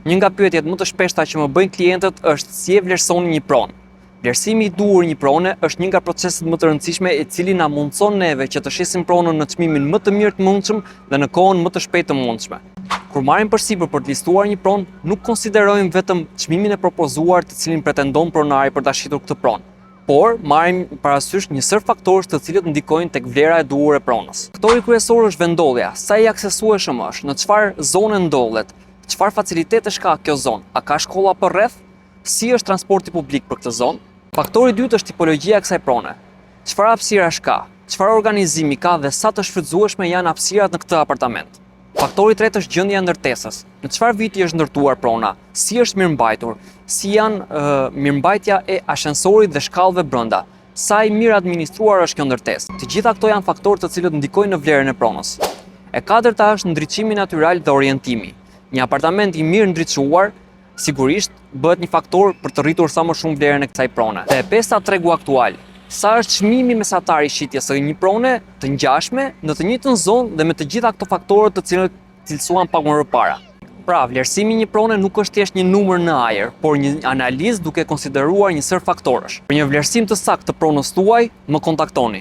Një nga pyetjet më të shpeshta që më bëjnë klientët është si e vlerësoni një pronë. Vlerësimi i duhur një prone është një nga proceset më të rëndësishme i cili na mundson neve që të shisim pronën në çmimin më të mirë të mundshëm dhe në kohën më të shpejtë të mundshme. Kur marrim përsipër për të listuar një pronë, nuk konsiderojmë vetëm çmimin e propozuar të cilin pretendon pronari për ta shitur këtë pronë, por marrim parasysh një sër faktorësh të cilët ndikojnë tek vlera e duhur e pronës. Faktori kryesor është vendodhja, sa i aksesueshëm është, në çfarë zone ndodhet, çfarë facilitetesh ka kjo zonë, a ka shkolla përreth, si është transporti publik për këtë zonë. Faktori i dytë është tipologjia e kësaj prone. Çfarë hapësirash ka, çfarë organizimi ka dhe sa të shfrytëzueshme janë hapësirat në këtë apartament. Faktori i tretë është gjendja e ndërtesës. Në çfarë viti është ndërtuar prona, si është mirëmbajtur, si janë mirëmbajtja e ashensorit dhe shkallëve brenda, sa i mirë administruar është kjo ndërtesë. Të gjitha këto janë faktorë të cilët ndikojnë në vlerën e pronës. E katërta është ndriçimi natyral dhe orientimi. Një apartament i mirë ndriçuar sigurisht bëhet një faktor për të rritur sa më shumë vlerën e kësaj prone. Dhe e pesta tregu aktual. Sa është çmimi mesatar i shitjes së një prone të ngjashme në të njëjtën zonë dhe me të gjitha këto faktorët të cilët cilësuan pak më parë. Pra, vlerësimi i një prone nuk është thjesht një numër në ajër, por një analizë duke konsideruar një sër faktorësh. Për një vlerësim të saktë të pronës tuaj, më kontaktoni.